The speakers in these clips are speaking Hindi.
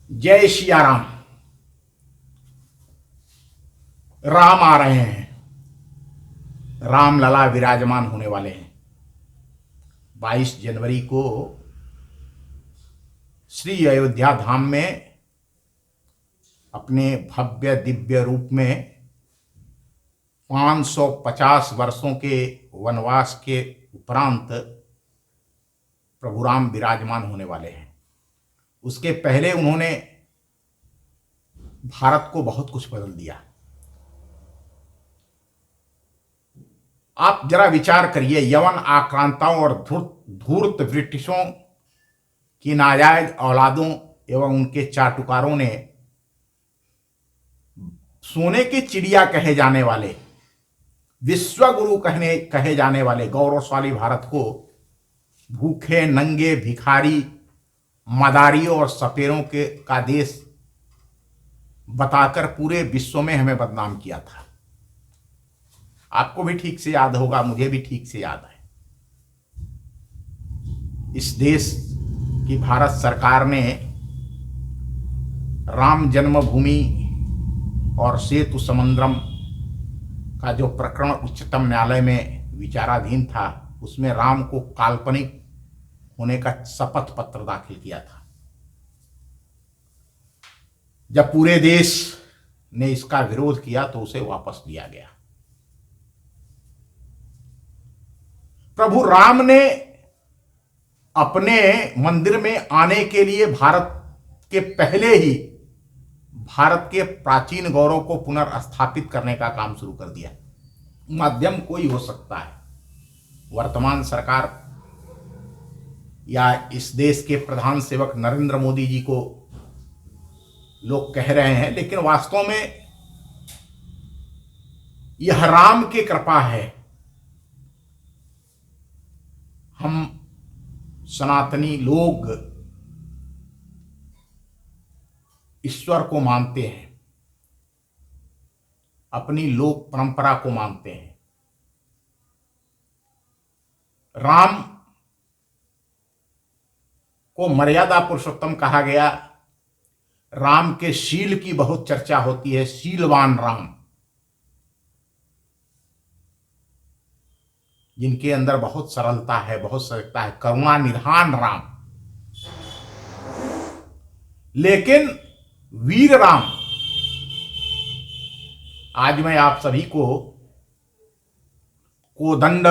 जय सिया राम। राम आ रहे हैं, राम लला विराजमान होने वाले हैं। 22 जनवरी को श्री अयोध्या धाम में अपने भव्य दिव्य रूप में 550 वर्षों के वनवास के उपरांत प्रभु राम विराजमान होने वाले हैं। उसके पहले उन्होंने भारत को बहुत कुछ बदल दिया। आप जरा विचार करिए, यवन आक्रांताओं और धूर्त ब्रिटिशों की नाजायज औलादों एवं उनके चाटुकारों ने सोने की चिड़िया कहे जाने वाले, विश्वगुरु कहे जाने वाले गौरवशाली भारत को भूखे नंगे भिखारी मदारियों और सपेरों का देश बताकर पूरे विश्व में हमें बदनाम किया था। आपको भी ठीक से याद होगा, मुझे भी ठीक से याद है। इस देश की भारत सरकार ने राम जन्मभूमि और सेतु समंद्रम का जो प्रकरण उच्चतम न्यायालय में विचाराधीन था, उसमें राम को काल्पनिक होने का शपथ पत्र दाखिल किया था। जब पूरे देश ने इसका विरोध किया तो उसे वापस लिया गया। प्रभु राम ने अपने मंदिर में आने के लिए भारत के पहले ही भारत के प्राचीन गौरव को पुनर्स्थापित करने का काम शुरू कर दिया। माध्यम कोई हो सकता है, वर्तमान सरकार या इस देश के प्रधान सेवक नरेंद्र मोदी जी को लोग कह रहे हैं, लेकिन वास्तव में यह राम की कृपा है। हम सनातनी लोग ईश्वर को मानते हैं, अपनी लोक परंपरा को मानते हैं। राम को मर्यादा पुरुषोत्तम कहा गया। राम के शील की बहुत चर्चा होती है, शीलवान राम, जिनके अंदर बहुत सरलता है, बहुत सजगता है, करुणा निधान राम। लेकिन वीर राम, आज मैं आप सभी को कोदंड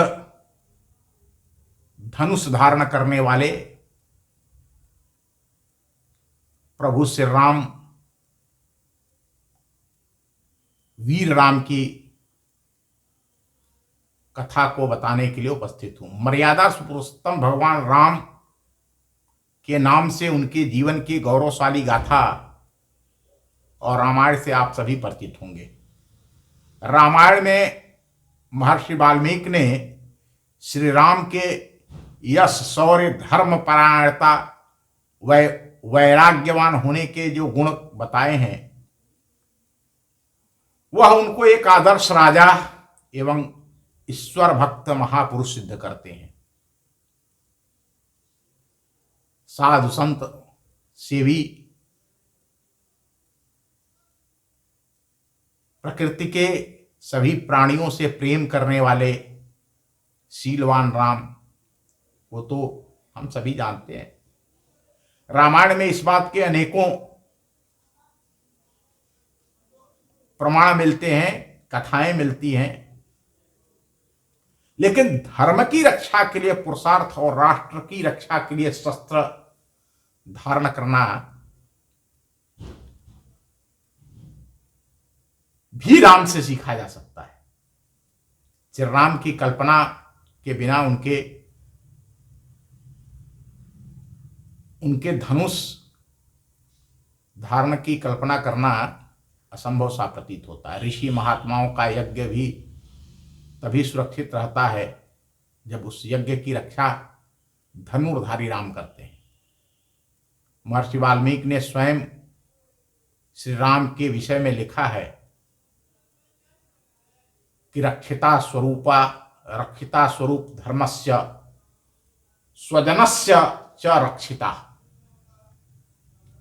धनुष धारण करने वाले प्रभु श्री राम, वीर राम की कथा को बताने के लिए उपस्थित हूं। मर्यादा पुरुषोत्तम भगवान राम के नाम से उनके जीवन की गौरवशाली गाथा और रामायण से आप सभी परिचित होंगे। रामायण में महर्षि वाल्मीकि ने श्री राम के यश, शौर्य, धर्म परायणता, वैराग्यवान होने के जो गुण बताए हैं, वह उनको एक आदर्श राजा एवं ईश्वर भक्त महापुरुष सिद्ध करते हैं। साधु संत सेवी, प्रकृति के सभी प्राणियों से प्रेम करने वाले शीलवान राम, वो तो हम सभी जानते हैं। रामायण में इस बात के अनेकों प्रमाण मिलते हैं, कथाएं मिलती हैं, लेकिन धर्म की रक्षा के लिए पुरुषार्थ और राष्ट्र की रक्षा के लिए शस्त्र धारण करना भी राम से सीखा जा सकता है। श्री राम की कल्पना के बिना उनके धनुष धारण की कल्पना करना असंभव सा प्रतीत होता है। ऋषि महात्माओं का यज्ञ भी तभी सुरक्षित रहता है जब उस यज्ञ की रक्षा धनुर्धारी राम करते हैं। महर्षि वाल्मीकि ने स्वयं श्री राम के विषय में लिखा है कि रक्षिता स्वरूप धर्मस्य स्वजनस्य च रक्षिता।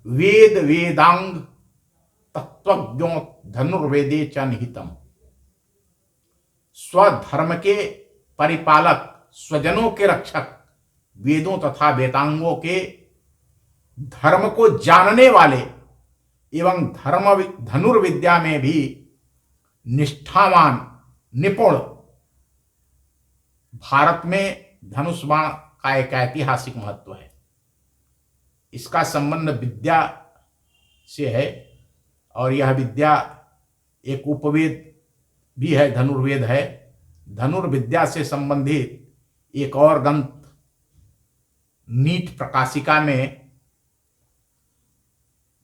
वेद वेदांग तत्वज्ञो धनुर्वेदे च निहितम। स्वधर्म के परिपालक, स्वजनों के रक्षक, वेदों तथा वेदांगों के धर्म को जानने वाले एवं धनुर्विद्या में भी निष्ठावान निपुण भारत में धनुष बाण का एक ऐतिहासिक महत्व है। इसका संबंध विद्या से है और यह विद्या एक उपवेद भी है, धनुर्वेद है। धनुर्विद्या से संबंधित एक और ग्रंथ नीट प्रकाशिका में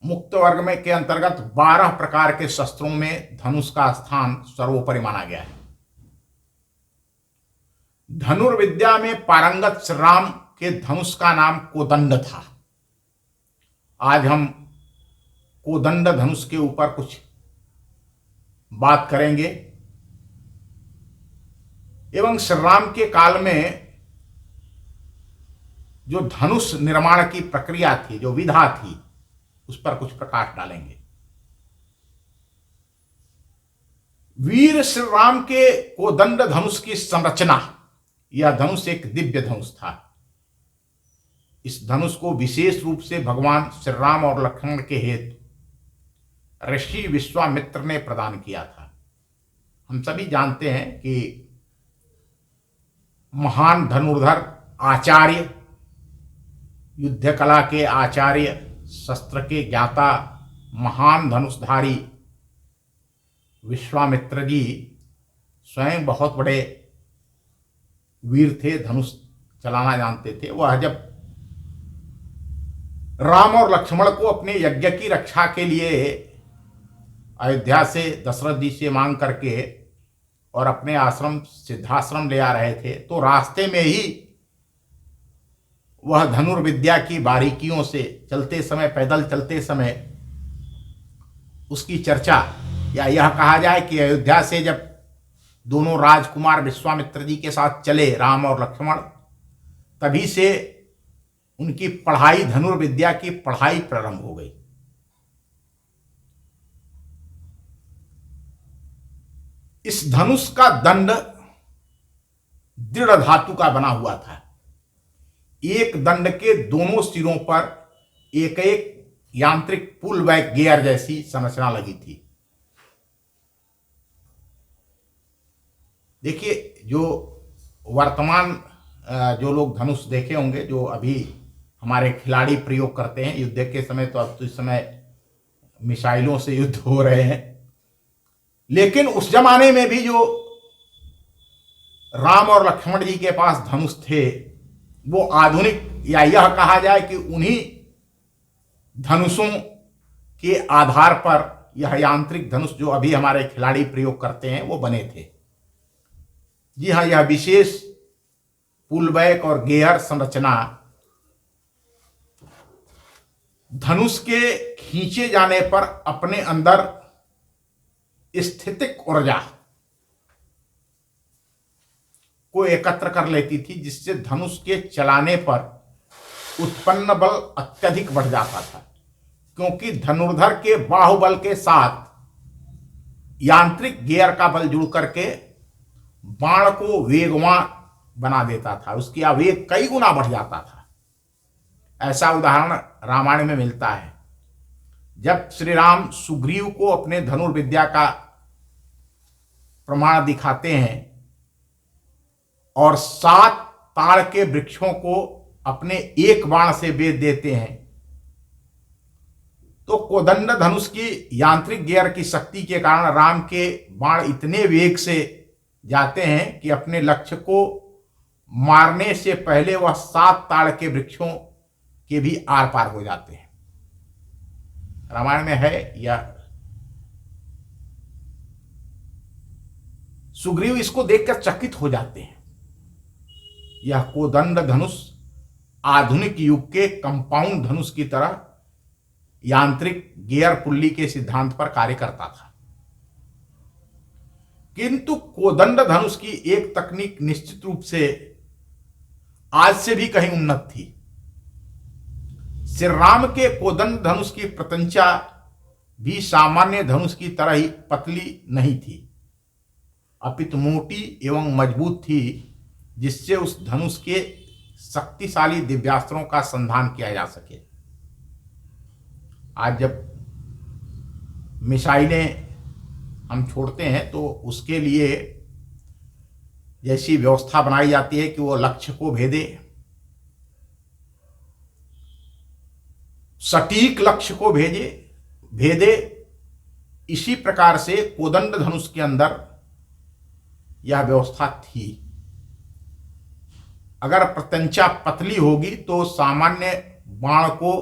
मुक्त वर्ग में के अंतर्गत 12 प्रकार के शस्त्रों में धनुष का स्थान सर्वोपरि माना गया है। धनुर्विद्या में पारंगत श्री राम के धनुष का नाम कोदंड था। आज हम कोदंड धनुष के ऊपर कुछ बात करेंगे एवं श्री राम के काल में जो धनुष निर्माण की प्रक्रिया थी, जो विधा थी, उस पर कुछ प्रकाश डालेंगे। वीर श्री राम के कोदंड धनुष की संरचना, यह धनुष एक दिव्य धनुष था। इस धनुष को विशेष रूप से भगवान श्री राम और लक्ष्मण के हेतु ऋषि विश्वामित्र ने प्रदान किया था। हम सभी जानते हैं कि महान धनुर्धर, आचार्य, युद्ध कला के आचार्य, शस्त्र के ज्ञाता, महान धनुषधारी विश्वामित्र जी स्वयं बहुत बड़े वीर थे, धनुष चलाना जानते थे। वह जब राम और लक्ष्मण को अपने यज्ञ की रक्षा के लिए अयोध्या से दशरथ जी से मांग करके और अपने आश्रम सिद्धाश्रम ले आ रहे थे, तो रास्ते में ही वह धनुर्विद्या की बारीकियों से चलते समय, पैदल चलते समय उसकी चर्चा, या यह कहा जाए कि अयोध्या से जब दोनों राजकुमार विश्वामित्र जी के साथ चले, राम और लक्ष्मण, तभी से उनकी पढ़ाई, धनुर्विद्या की पढ़ाई प्रारंभ हो गई। इस धनुष का दंड दृढ़ धातु का बना हुआ था। एक दंड के दोनों सिरों पर एक एक यांत्रिक पुल बैक गियर जैसी संरचना लगी थी। देखिए, जो वर्तमान जो लोग धनुष देखे होंगे, जो अभी हमारे खिलाड़ी प्रयोग करते हैं युद्ध के समय, तो अब तो इस समय मिसाइलों से युद्ध हो रहे हैं, लेकिन उस जमाने में भी जो राम और लक्ष्मण जी के पास धनुष थे, वो आधुनिक, या यह कहा जाए कि उन्हीं धनुषों के आधार पर यह यांत्रिक धनुष जो अभी हमारे खिलाड़ी प्रयोग करते हैं वो बने थे। जी हाँ, यह विशेष पुल बैक और गेयर संरचना धनुष के खींचे जाने पर अपने अंदर स्थितिक ऊर्जा को एकत्र कर लेती थी, जिससे धनुष के चलाने पर उत्पन्न बल अत्यधिक बढ़ जाता था, क्योंकि धनुर्धर के बाहुबल के साथ यांत्रिक गियर का बल जुड़ करके बाण को वेगवान बना देता था, उसकी आवेग कई गुना बढ़ जाता था। ऐसा उदाहरण रामायण में मिलता है। जब श्री राम सुग्रीव को अपने धनुर्विद्या का प्रमाण दिखाते हैं और 7 ताड़ के वृक्षों को अपने एक बाण से वेध देते हैं, तो कोदंड धनुष की यांत्रिक गियर की शक्ति के कारण राम के बाण इतने वेग से जाते हैं कि अपने लक्ष्य को मारने से पहले वह 7 ताड़ के वृक्षों के भी आर पार हो जाते हैं। रामायण में है यह। सुग्रीव इसको देखकर चकित हो जाते हैं। यह कोदंड धनुष आधुनिक युग के कंपाउंड धनुष की तरह यांत्रिक गियर पुल्ली के सिद्धांत पर कार्य करता था, किंतु कोदंड धनुष की एक तकनीक निश्चित रूप से आज से भी कहीं उन्नत थी। श्री राम के कोदंड धनुष की प्रत्यंचा भी सामान्य धनुष की तरह ही पतली नहीं थी, अपितु मोटी एवं मजबूत थी, जिससे उस धनुष के शक्तिशाली दिव्यास्त्रों का संधान किया जा सके। आज जब मिसाइलें हम छोड़ते हैं तो उसके लिए जैसी व्यवस्था बनाई जाती है कि वो लक्ष्य को भेदे, सटीक लक्ष्य को भेदे, इसी प्रकार से कोदंड धनुष के अंदर यह व्यवस्था थी। अगर प्रत्यंचा पतली होगी तो सामान्य बाण को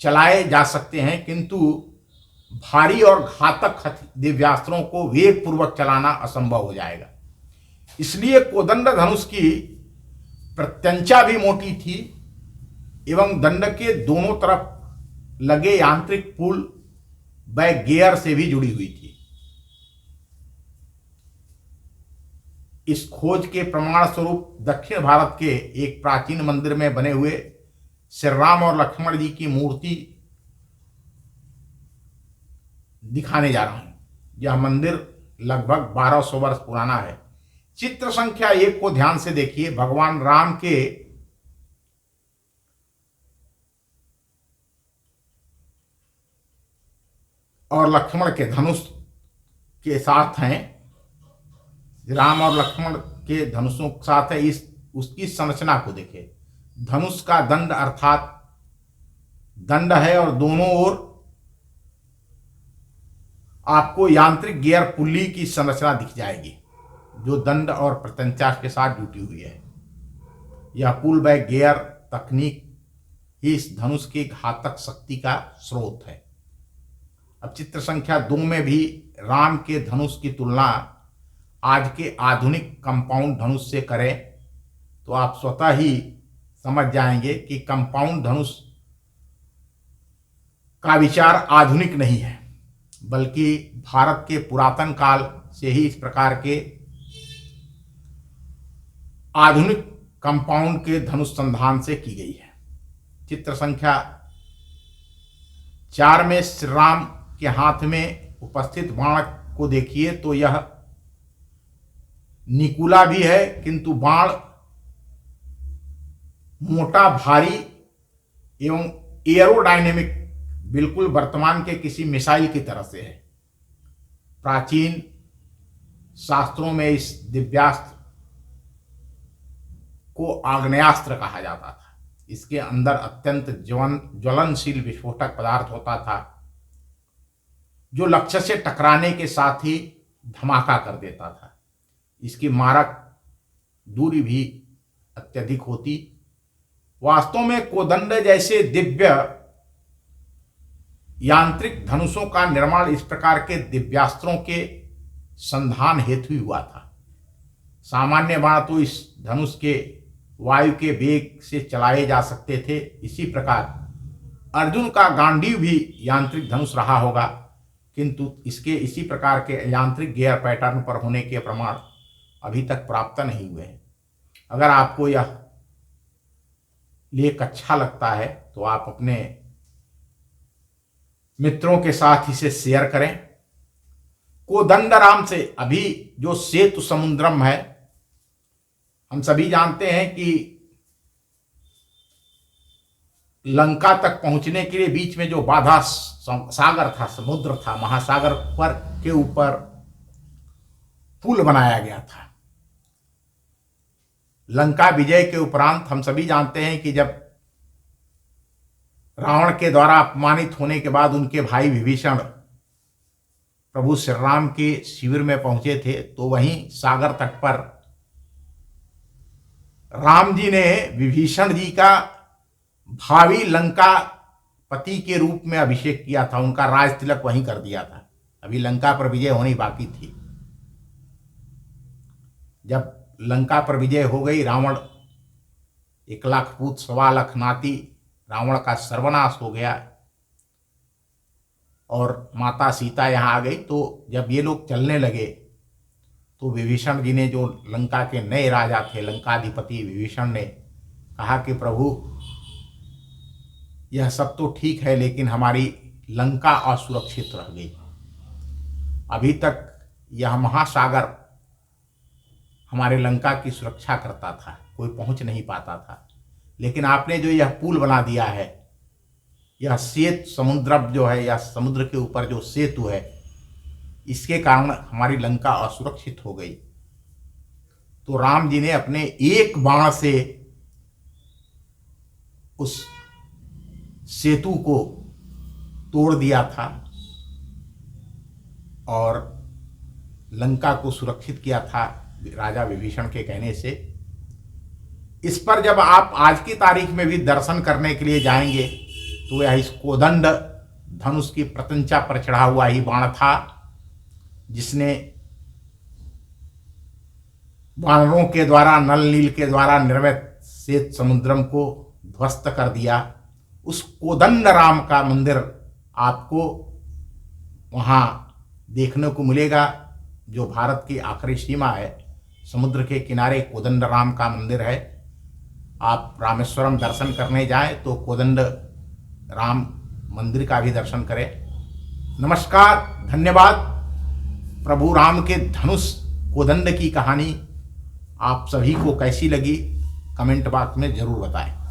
चलाए जा सकते हैं, किंतु भारी और घातक दिव्यास्त्रों को वेग पूर्वक चलाना असंभव हो जाएगा। इसलिए कोदंड धनुष की प्रत्यंचा भी मोटी थी एवं दंड के दोनों तरफ लगे यांत्रिक पुल व गियर से भी जुड़ी हुई थी। इस खोज के प्रमाण स्वरूप दक्षिण भारत के एक प्राचीन मंदिर में बने हुए श्री राम और लक्ष्मण जी की मूर्ति दिखाने जा रहा हूं। यह मंदिर लगभग 1200 वर्ष पुराना है। चित्र संख्या 1 को ध्यान से देखिए। भगवान राम के और लक्ष्मण के धनुष के साथ हैं, राम और लक्ष्मण के धनुषों के साथ है। इस उसकी संरचना को देखें। धनुष का दंड अर्थात दंड है और दोनों ओर आपको यांत्रिक गियर पुल्ली की संरचना दिख जाएगी, जो दंड और प्रत्यंचा के साथ जुटी हुई है। यह पुल व गियर तकनीक ही इस धनुष की घातक शक्ति का स्रोत है। अब चित्र संख्या 2 में भी राम के धनुष की तुलना आज के आधुनिक कंपाउंड धनुष से करें तो आप स्वतः ही समझ जाएंगे कि कंपाउंड धनुष का विचार आधुनिक नहीं है, बल्कि भारत के पुरातन काल से ही इस प्रकार के आधुनिक कंपाउंड के धनुष संधान से की गई है। चित्र संख्या 4 में श्री राम के हाथ में उपस्थित बाण को देखिए तो यह निकुला भी है, किंतु बाण मोटा, भारी एवं एरोडायनेमिक, बिल्कुल वर्तमान के किसी मिसाइल की तरह से है। प्राचीन शास्त्रों में इस दिव्यास्त्र को आग्नेयास्त्र कहा जाता था। इसके अंदर अत्यंत ज्वलनशील विस्फोटक पदार्थ होता था, जो लक्ष्य से टकराने के साथ ही धमाका कर देता था। इसकी मारक दूरी भी अत्यधिक होती। वास्तव में कोदंड जैसे दिव्य यांत्रिक धनुषों का निर्माण इस प्रकार के दिव्यास्त्रों के संधान हेतु हुआ था। सामान्य बाण तो इस धनुष के वायु के वेग से चलाए जा सकते थे। इसी प्रकार अर्जुन का गांडीव भी यांत्रिक धनुष रहा होगा, किंतु इसके इसी प्रकार के यांत्रिक गियर पैटर्न पर होने के प्रमाण अभी तक प्राप्त नहीं हुए हैं। अगर आपको यह लेख अच्छा लगता है तो आप अपने मित्रों के साथ इसे शेयर करें। कोदंड राम से अभी जो सेतु समुद्रम है, हम सभी जानते हैं कि लंका तक पहुंचने के लिए बीच में जो बाधा सागर था, समुद्र था, महासागर पर के ऊपर पुल बनाया गया था। लंका विजय के उपरांत हम सभी जानते हैं कि जब रावण के द्वारा अपमानित होने के बाद उनके भाई विभीषण प्रभु श्री राम के शिविर में पहुंचे थे, तो वहीं सागर तट पर राम जी ने विभीषण जी का भावी लंका पति के रूप में अभिषेक किया था। उनका राज तिलक वहीं कर दिया था। अभी लंका पर विजय होनी बाकी थी। जब लंका पर विजय हो गई, रावण 1 लाख पूत 1.25 लाख नाती, रावण का सर्वनाश हो गया और माता सीता यहाँ आ गई। तो जब ये लोग चलने लगे तो विभीषण जी ने, जो लंका के नए राजा थे, लंकाधिपति विभीषण ने कहा कि प्रभु, यह सब तो ठीक है, लेकिन हमारी लंका असुरक्षित रह गई। अभी तक यह महासागर हमारे लंका की सुरक्षा करता था, कोई पहुंच नहीं पाता था। लेकिन आपने जो यह पुल बना दिया है, यह सेतु समुद्र जो है, या समुद्र के ऊपर जो सेतु है, इसके कारण हमारी लंका असुरक्षित हो गई। तो राम जी ने अपने एक बाण से उस सेतु को तोड़ दिया था और लंका को सुरक्षित किया था राजा विभीषण के कहने से। इस पर जब आप आज की तारीख में भी दर्शन करने के लिए जाएंगे तो यह इस कोदंड धनुष की प्रत्यंचा पर चढ़ा हुआ ही बाण था, जिसने वानरों के द्वारा, नल नील के द्वारा निर्मित श्वेत समुद्रम को ध्वस्त कर दिया। उस कोदंड राम का मंदिर आपको वहाँ देखने को मिलेगा, जो भारत की आखिरी सीमा है। समुद्र के किनारे कोदंड राम का मंदिर है। आप रामेश्वरम दर्शन करने जाएं तो कोदंड राम मंदिर का भी दर्शन करें। नमस्कार, धन्यवाद। प्रभु राम के धनुष कोदंड की कहानी आप सभी को कैसी लगी, कमेंट बॉक्स में जरूर बताएं।